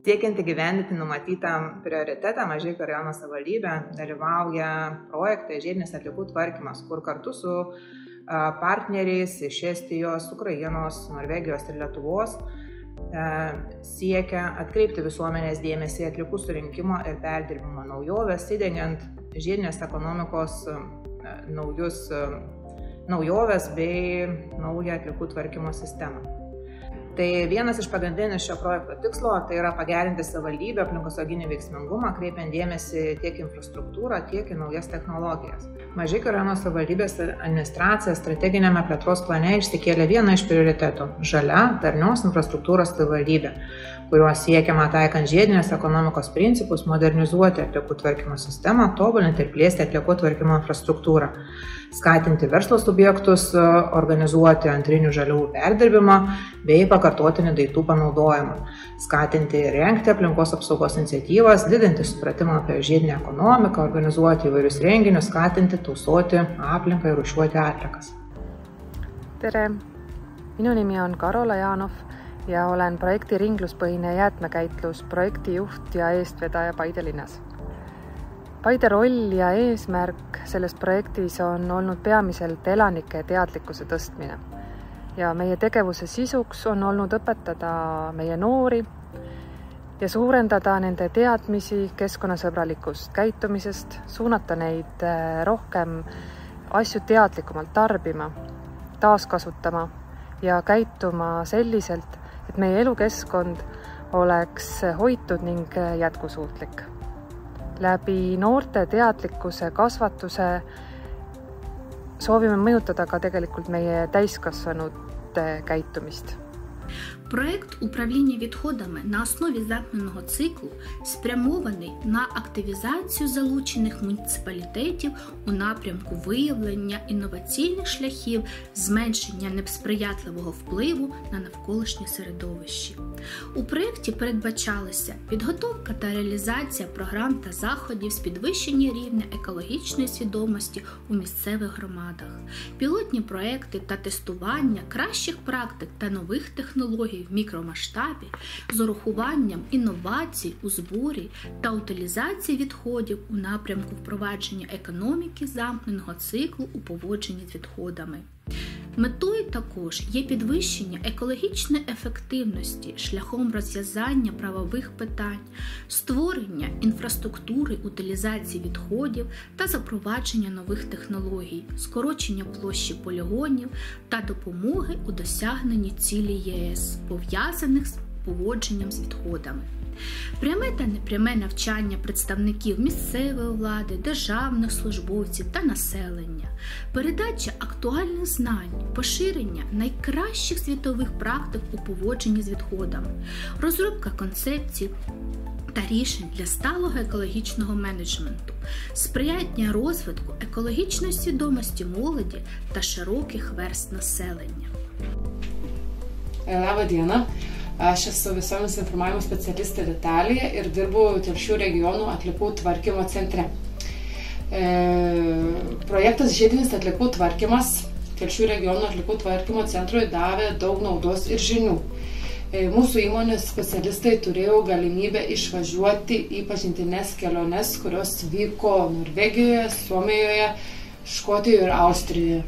Siekiant įgyvendinti numatytą prioritetą, Mažeikių rajono savivaldybė dalyvauja projekte žiedinės atliekų tvarkymas, kur kartu su partneriais iš Estijos, Ukrainos, Norvegijos ir Lietuvos siekia atkreipti visuomenės dėmesį atliekų surinkimo ir perdirbimo naujoves, įdengiant žiedinės ekonomikos naujoves bei naują atliekų tvarkymo sistemą. Tai vienas iš pagrindinių šio projekto tikslo tai yra pagerinti savivaldybę aplinkosauginį veiksmingumą, kreipiant dėmesį tiek infrastruktūrą, tiek į naujas technologijas. Mažeikių rajono savivaldybės administracija strateginiame plėtros plane išsikėlė vieną iš prioritetų – žalia, darnios infrastruktūros savivaldybė, kuriuo siekiama taikant žiedinės ekonomikos principus modernizuoti atliekų tvarkymo sistemą, tobulinti ir plėsti atliekų tvarkymo infrastruktūrą, skatinti verslo subjektus, organizuoti antrinių žaliavų perdirbimą bei pakartotinį daiktų panaudojimą, skatinti ir rengti aplinkos apsaugos iniciatyvas, didinti supratimą apie žiedinę ekonomiką, organizuoti įvairius renginius, skatinti, tausoti aplinką ir rūšiuoti atliekas. Tere! Minu nimi on Karola Janov ja olen projekti ringluspõhine jäätmekäitlus projektijuht ja eestvedaja Paide linnas. Paide roll ja eesmärk selles projektis on olnud peamiselt elanike teadlikkuse tõstmine. Ja meie tegevuse sisuks on olnud õpetada meie noori ja suurendada nende teadmisi keskkonnasõbralikust käitumisest, suunata neid rohkem asju teadlikumalt tarbima, taaskasutama ja käituma selliselt, et meie elukeskkond oleks hoitud ning jätkusuutlik. Läbi noorte teadlikkuse kasvatuse soovime mõjutada ka tegelikult meie täiskasvanute käitumist. Проект управління відходами на основі замкненого циклу спрямований на активізацію залучених муніципалітетів у напрямку виявлення інноваційних шляхів зменшення несприятливого впливу на навколишнє середовище. У проєкті передбачалася підготовка та реалізація програм та заходів з підвищення рівня екологічної свідомості у місцевих громадах, пілотні проєкти та тестування кращих практик та нових технологій в мікромасштабі з урахуванням інновацій у зборі та утилізації відходів у напрямку впровадження економіки замкненого циклу у поводженні з відходами. Метою також є підвищення екологічної ефективності шляхом розв'язання правових питань, створення інфраструктури утилізації відходів та запровадження нових технологій, скорочення площі полігонів та допомоги у досягненні цілей ЄС, пов'язаних з поводженням з відходами. Пряме та непряме навчання представників місцевої влади, державних службовців та населення, передача актуальних знань, поширення найкращих світових практик у поводженні з відходами, розробка концепцій та рішень для сталого екологічного менеджменту, сприяння розвитку екологічної свідомості молоді та широких верств населення. Labą dieną. Aš esu visuomenės informavimo specialistė Italija ir dirbu Telšių regionų atliekų tvarkymo centre. Projektas žiedinis atliekų tvarkymas Telšių regionų atliekų tvarkymo centrui davė daug naudos ir žinių. Mūsų įmonės specialistai turėjo galimybę išvažiuoti į pažintines keliones, kurios vyko Norvegijoje, Suomijoje, Škotijoje ir Austrijoje.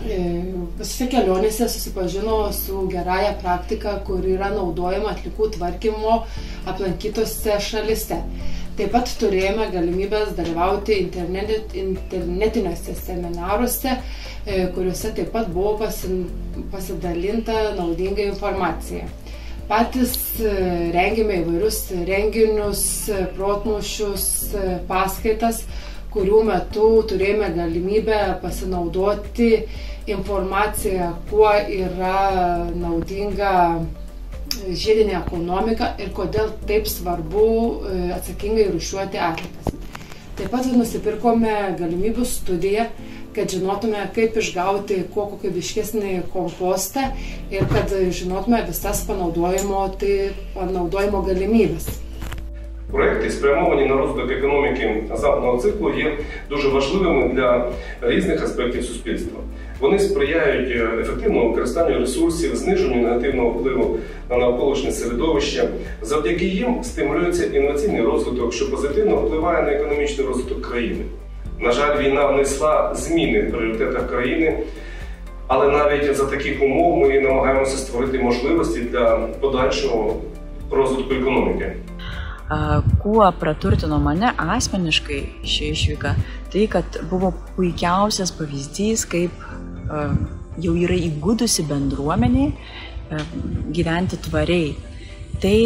Visose kelionėse susipažino su gerąją praktika, kur yra naudojama atliekų tvarkymo aplankytose šalise. Taip pat turėjome galimybės dalyvauti internetiniuose seminaruose, kuriuose taip pat buvo pasidalinta naudinga informacija. Patys rengėme įvairius renginius, protmūšius, paskaitas, kurių metu turėjome galimybę pasinaudoti informaciją, kuo yra naudinga žiedinė ekonomika ir kodėl taip svarbu atsakingai rūšiuoti atliekas. Taip pat nusipirkome galimybių studiją, kad žinotume, kaip išgauti kuo kokybiškesnį kompostą ir kad žinotume visas panaudojimo galimybės. Проекти, спрямовані на розвиток економіки западного циклу, є дуже важливими для різних аспектів суспільства. Вони сприяють ефективному використанню ресурсів, зниженню негативного впливу на навколишнє середовище. Завдяки їм стимулюється інноваційний розвиток, що позитивно впливає на економічний розвиток країни. На жаль, війна внесла зміни в пріоритетах країни, але навіть за таких умов ми намагаємося створити можливості для подальшого roзвитku ekonomikai. Kuo praturtino mane asmeniškai ši išvyka, tai kad buvo puikiausias pavyzdys, kaip jau yra įgudusi bendruomenė gyventi tvariai. Tai,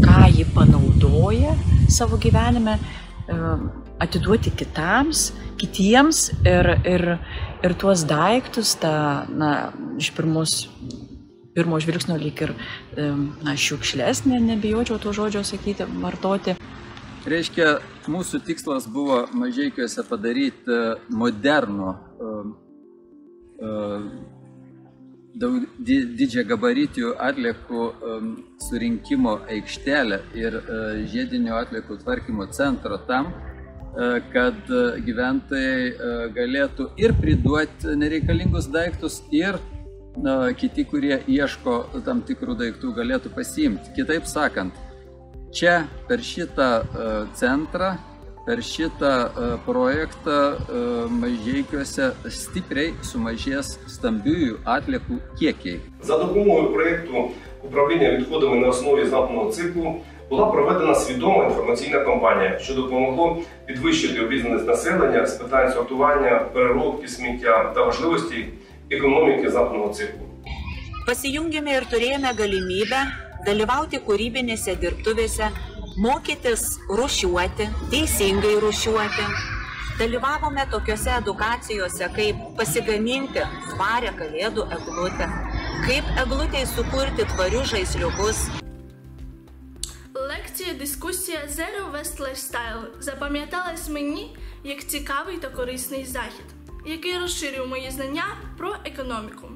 ką ji panaudoja savo gyvenime, atiduoti kitiems ir tuos daiktus, iš pirmo žvilgsnio lyg ir šiukšlės, nebijočiau to žodžio sakyti, vartoti. Reiškia, mūsų tikslas buvo Mažeikiuose padaryti modernų didžiagabaritinių atliekų surinkimo aikštelę ir žiedinių atliekų tvarkymo centro tam, kad gyventojai galėtų ir priduoti nereikalingus daiktus, ir kiti, kurie ieško tam tikrų daiktų, galėtų pasiimti. Kitaip sakant, čia per šitą centrą, per šitą projektą Mažeikiuose stipriai sumažės stambiųjų atliekų kiekiai. За допомогою проєкту управління відходами на основі замкненого циклу була проведена свідома інформаційна кампанія, що допомогло підвищити обізнаність населення з питань сортування, переробки сміття та важливості ekonomikos zampnojo ciklų. Pasijungėme ir turėjome galimybę dalyvauti kūrybinėse dirbtuvėse, mokytis rūšiuoti, teisingai rūšiuoti. Dalyvavome tokiose edukacijose, kaip pasigaminti tvarią kalėdų eglutę, kaip eglutėj sukurti tvarius žaisliukus. Лекція, дискусія Zero Waste Lifestyle запам'яталась мені як цікавий та корисний захід, який розширив мої знання про економіку,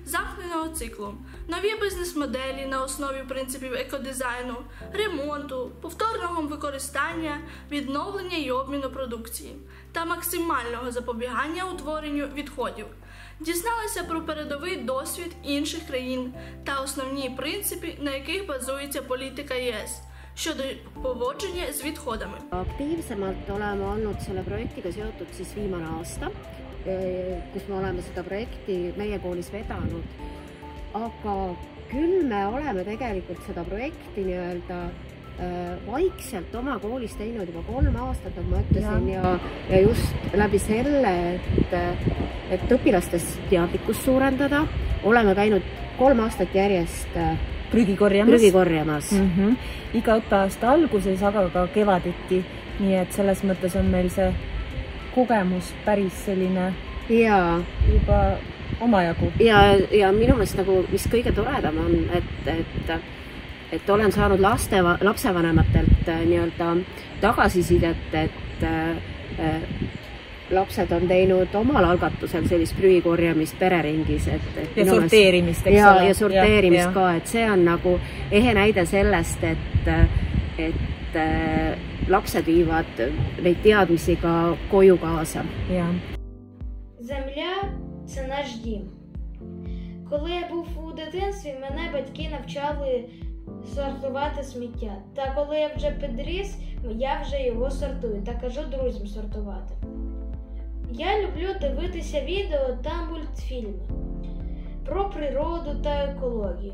замкненого циклу, нові бізнес-моделі на основі принципів екодизайну, ремонту, повторного використання, відновлення і обміну продукції та максимального запобігання утворенню відходів. Дізналася про передовий досвід інших країн та основні принципи, на яких базується політика ЄС щодо поводження з відходами. Aktiivsemalt oleme olnud selle projektiga seotud siis viimane aasta, kus me oleme seda projekti meie koolis vedanud. Aga küll me oleme tegelikult seda projekti nii-öelda vaikselt oma koolis teinud juba 3 aastat, nagu ma ütlesin, ja just läbi selle, et õpilastes teadlikkust suurendada, oleme käinud 3 aastat järjest prügi korjamas. Iga õppeaasta alguses, aga ka kevaditi, nii et selles mõttes on meil see kogemus päris selline juba omajagu. Ja minu meelest nagu, mis kõige toredam on, et olen saanud lapsevanematelt nii-öelda tagasisidet, et lapsed on teinud omal algatusel sellist prügikorjamist pereringis. Ja sorteerimist, eks ole. Ja sorteerimist ka, et see on nagu ehe näide sellest, et lapsed viivad neid teadmisi ka koju kaasa. Земля – це наш дім. Коли я був у дитинстві, мене батьки навчали сортувати сміття. Та коли я вже підріс, я вже його сортую та кажу друзям сортувати. Я люблю дивитися відео та мультфільми про природу та екологію.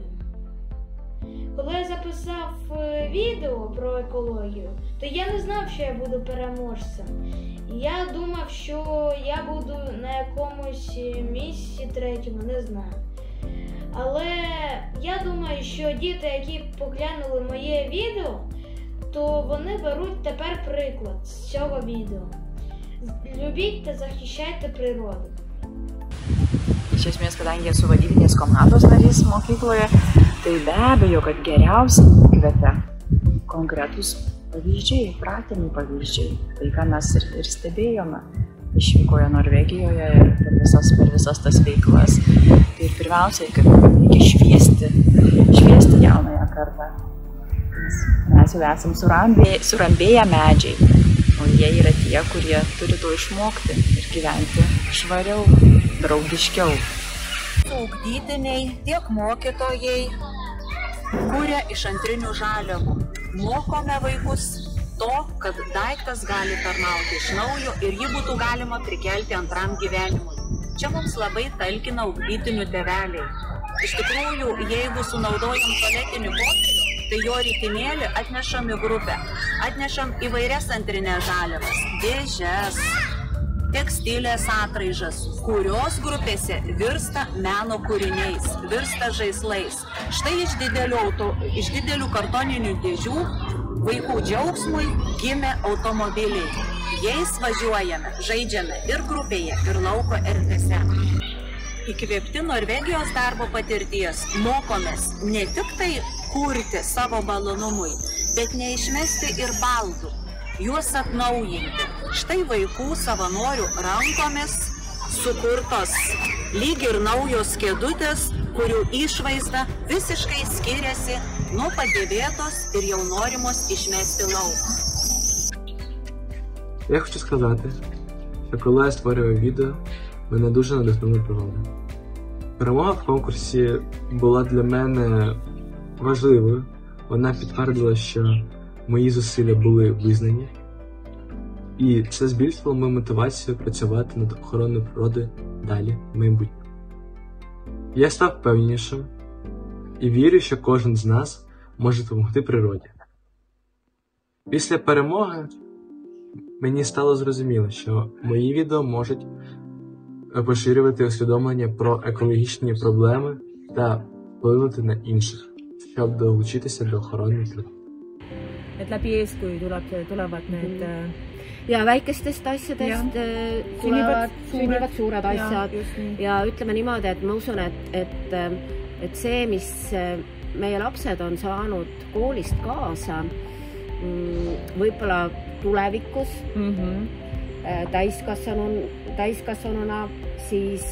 Коли я записав відео про екологію, то я не знав, що я буду переможцем. Я думав, що я буду на якомусь місці 3-му, не знаю. Але я думаю, що діти, які поглянули моє відео, то вони беруть тепер приклад з цього відео. Любіть та захищайте природу. Iš esmės, kadangi esu vadybinės komandos narys mokykloje, tai be abejo, kad geriausiai įkvepia konkretus pavyzdžiai, praktiniai pavyzdžiai. Tai, ką mes ir stebėjome išvykoje Norvegijoje ir per visas tas veiklas. Tai pirmiausiai, kad reikia šviesti jaunąją kartą. Mes jau esam surambėję medžiai, o jie yra tie, kurie turi to išmokti ir gyventi švariau, draugiškiau. Ugdytiniai, tiek mokytojai kuria iš antrinių žaliavų. Mokome vaikus to, kad daiktas gali tarnauti iš naujo ir jį būtų galima prikelti antram gyvenimui. Čia mums labai talkina ugdytinių tėveliai. Iš tikrųjų, jeigu sunaudojam tualetinį popierių, tai jo ritinėlį atnešam į grupę. Atnešam įvairias antrinės žaliavas, dėžes, tekstilės atraižas, kurios grupėse virsta meno kūriniais, virsta žaislais. Štai iš didelių kartoninių dėžių vaikų džiaugsmui gimė automobiliai. Jais važiuojame, žaidžiame ir grupėje, ir lauko erdvėse. Įkvėpti Norvegijos darbo patirties mokomės ne tik tai kurti savo malonumui, bet neišmesti ir baldų, juos atnaujinti. Štai vaikų savanorių rankomis sukurtos lyg ir naujos kėdutės, kurių išvaizda visiškai skiriasi nuo padėvėtos ir jau norimos išmesti lauk. Я хочу сказати, що коли я створював відео, мене дуже надихнула природа. Перемога в конкурсі була для мене важливою. Вона підтвердила, що мої зусилля були визнані. І це збільшило мою мотивацію працювати над охороною природи далі в майбутньому. Я став впевненішим і вірю, що кожен з нас може допомогти природі. Після перемоги мені стало зрозуміло, що мої відео можуть поширювати усвідомлення про екологічні проблеми та вплинути на інших, щоб долучитися до охорони природи. Et läbi eeskuju tulevad need ja väikestest asjadest sünnivad suured asjad ja ütleme niimoodi, et ma usun, et see, mis meie lapsed on saanud koolist kaasa, võib-olla tulevikus täiskasvanuna, siis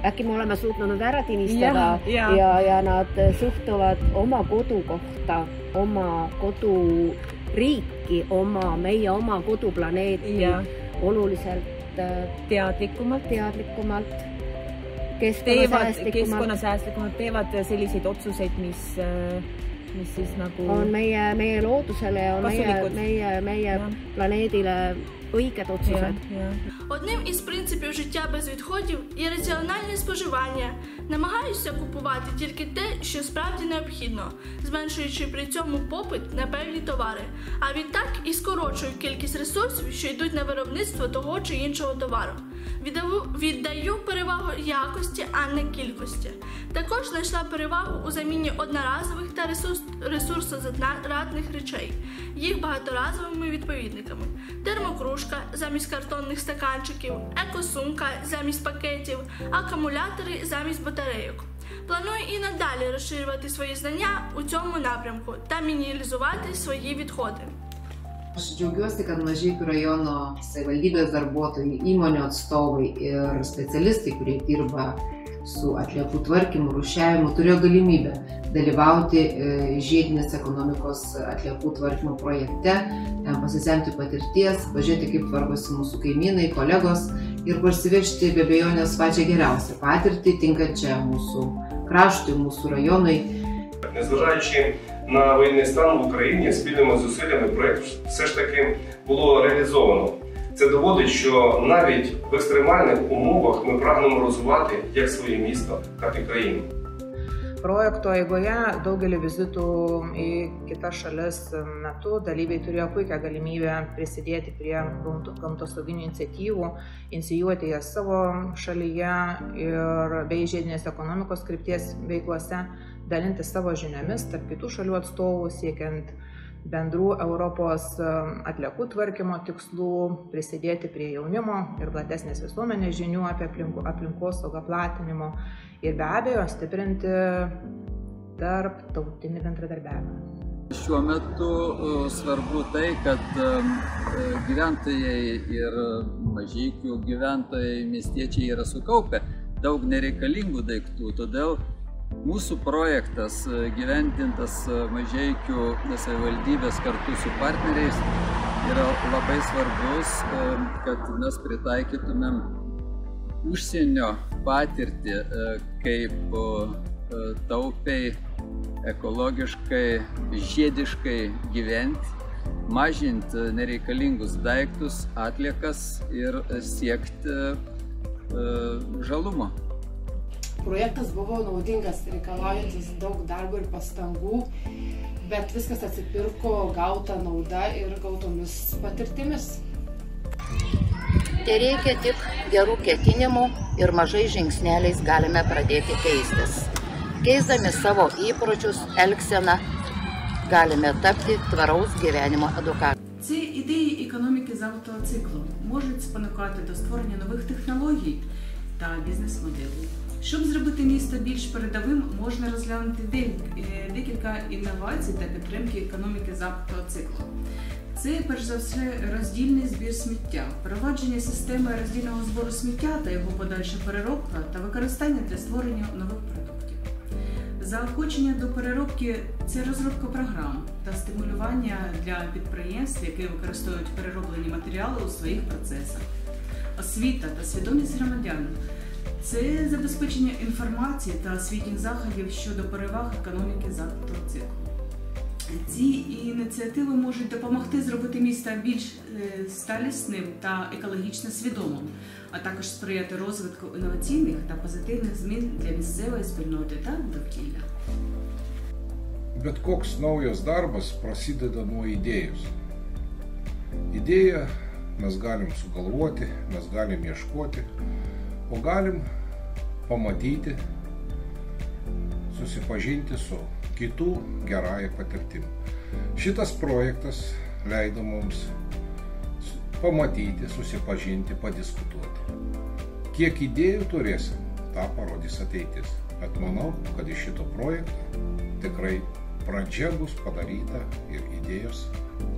äkki me oleme suutnud nad ära tinistada ja nad suhtuvad oma kodukohta, oma koduriiki, meie oma koduplaneeti oluliselt teadlikumalt, keskkonnasäästlikumalt, teevad selliseid otsuseid, mis siis nagu on meie loodusele ja meie planeedile õiged otsused. Одним із принципів життя без відходів є раціональне споживання. Намагаюся купувати тільки те, що справді необхідно, зменшуючи при цьому попит на певні товари, а відтак і скорочую кількість ресурсів, що йдуть на виробництво того чи іншого товару. Віддаю перевагу якості, а не кількості. Також знайшла перевагу у заміні одноразових та ресурсозатратних речей, їх багаторазовими відповідниками. Термокружка замість картонних стаканчиків, екосумка замість пакетів, акумулятори замість батарейок. Планую і надалі розширювати свої знання у цьому напрямку та мінімізувати свої відходи. Aš džiaugiuosi, kad Mažeikių rajono savivaldybės darbuotojai, įmonių atstovai ir specialistai, kurie dirba su atliekų tvarkymu, rūšiavimu, turėjo galimybę dalyvauti žiedinės ekonomikos atliekų tvarkymo projekte, pasisemti patirties, pažiūrėti, kaip tvarkosi mūsų kaimynai, kolegos ir parsivežti be abejonės pačią geriausią patirtį, tinkančią mūsų kraštui, mūsų rajonui. Незважаючи на воєнний стан в Україні, спільними зусиллями проєкт все ж таки було реалізовано. Це доводить, що навіть в екстремальних умовах ми прагнемо розвивати як своє місто, так і країну. Projekto eigoje daugelį vizitų į kitas šalis metu dalyviai turėjo puikią galimybę prisidėti prie gamtosauginių iniciatyvų, inicijuoti jas savo šalyje ir bei žiedinės ekonomikos krypties veiklose, dalinti savo žiniomis tarp kitų šalių atstovų, siekiant bendrų Europos atliekų tvarkymo tikslų, prisidėti prie jaunimo ir platesnės visuomenės žinių apie aplinkosaugą platinimo ir be abejo stiprinti tarptautinį bendradarbiavimą. Šiuo metu svarbu tai, kad gyventojai ir Mažeikių gyventojai, miestiečiai yra sukaupę daug nereikalingų daiktų, todėl Mūsų projektas gyvendintas Mažeikių savivaldybės kartu su partneriais yra labai svarbus, kad mes pritaikytumėm užsienio patirtį, kaip taupiai, ekologiškai, žiediškai gyventi, mažinti nereikalingus daiktus, atliekas ir siekti žalumo. Projektas buvo naudingas, reikalaujantis daug darbo ir pastangų, bet viskas atsipirko gauta nauda ir gautomis patirtimis. Tai reikia tik gerų ketinimų ir mažai žingsneliais galime pradėti keistis. Keisdami savo įpročius, elgseną, galime tapti твараus gyvenimo edukaтором. Ці ідеї економіки золотого циклу можуть спонукати до створення нових технологій та бізнес-моделей. Щоб зробити місто більш передовим, можна розглянути декілька інновацій та підтримки економіки золотого циклу. Це, перш за все, роздільний збір сміття, впровадження системи роздільного збору сміття та його подальша переробка та використання для створення нових продуктів. Заохочення до переробки – це розробка програм та стимулювання для підприємств, які використовують перероблені матеріали у своїх процесах. Освіта та свідомість громадян – це забезпечення інформації та освітніх заходів щодо переваг економіки золотого циклу. Ці ініціативи можуть допомогти зробити місто більш сталісним та екологічно свідомим, а також сприяти розвитку інноваційних та позитивних змін для місцевої спільноти та довкілля. Bet koks naujas darbas prasideda nuo idėjos. Idėją mes galim sugalvoti, mes galim ieškoti, o galim pamatyti, susipažinti su kitų gerąją patirtimą. Šitas projektas leido mums pamatyti, susipažinti, padiskutuoti. Kiek idėjų turėsim, tą parodys ateitis. Bet manau, kad iš šito projekto tikrai pradžia bus padaryta ir idėjos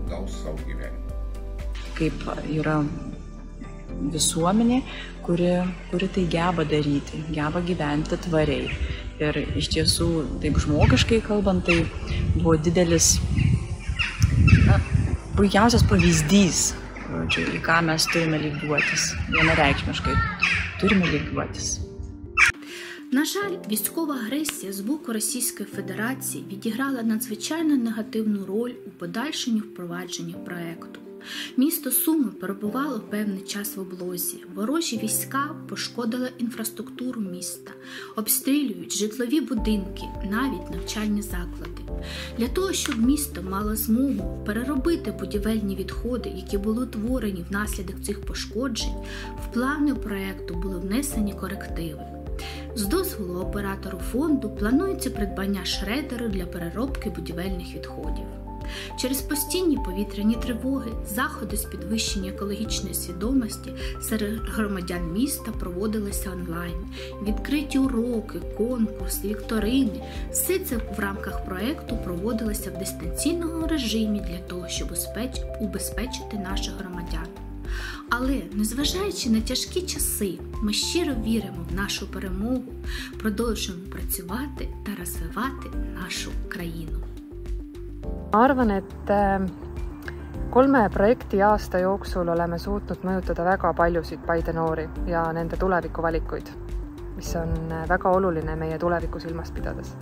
gaus savo gyvenimą. Kaip yra visuomenė, kuri tai geba daryti, geba gyventi tvariai. Ir iš tiesų, taip žmogiškai kalbant, tai buvo didelis, puikiausias pavyzdys, į ką mes turime lygiuotis. Vienareikšmiškai turime lygiuotis. На жаль, військова агресія з боку Російської Федерації відіграла надзвичайно негативну роль у подальшому впровадженні проєкту. Місто Суми перебувало певний час в облозі. Ворожі війська пошкодили інфраструктуру міста, обстрілюють житлові будинки, навіть навчальні заклади. Для того, щоб місто мало змогу переробити будівельні відходи, які були утворені внаслідок цих пошкоджень, в плани проєкту були внесені корективи. З дозволу оператору фонду планується придбання шредеру для переробки будівельних відходів. Через постійні повітряні тривоги, заходи з підвищення екологічної свідомості серед громадян міста проводилися онлайн. Відкриті уроки, конкурси, вікторини – все це в рамках проєкту проводилося в дистанційному режимі для того, щоб убезпечити наших громадян. Але, незважаючи на тяжкі часи, ми щиро віримо в нашу перемогу, продовжуємо працювати та розвивати нашу країну. Ma arvan, et 3 projektiaasta jooksul oleme suutnud mõjutada väga paljusid Paide noori ja nende tulevikuvalikuid, mis on väga oluline meie tuleviku silmas pidades.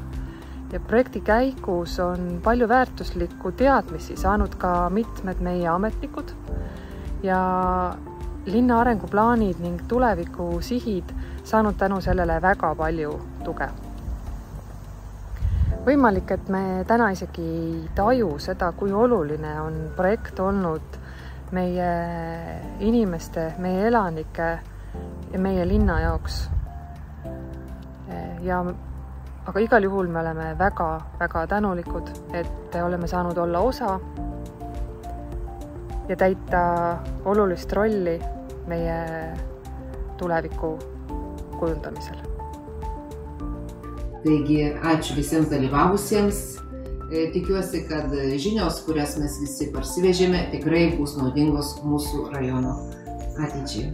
Ja projekti käigus on palju väärtuslikku teadmisi saanud ka mitmed meie ametnikud ja linna arenguplaanid ning tuleviku sihid saanud tänu sellele väga palju tuge. Võimalik, et me täna isegi ei taju seda, kui oluline on projekt olnud meie inimeste, meie elanike ja meie linna jaoks. Aga igal juhul me oleme väga tänulikud, et oleme saanud olla osa ja täita olulist rolli meie tuleviku kujundamisel. Taigi, ačiū visiems dalyvavusiems. Tikiuosi, kad žinios, kurias mes visi parsivežėme, tikrai bus naudingos mūsų rajono ateičiai.